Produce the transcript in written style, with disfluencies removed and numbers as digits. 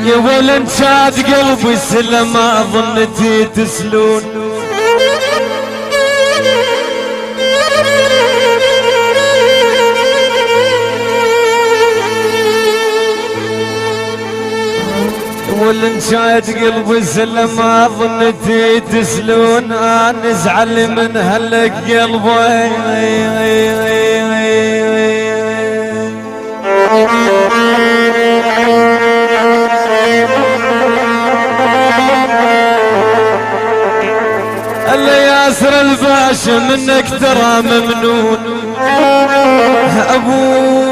يا ولن شاد قلبي سلم ما ظنتي تسلون ولن شاد قلبي سلم ما ظنتي تسلون انا ازعل من هلك قلبي الا ياسر الباشا منك ترى ممنون ابوه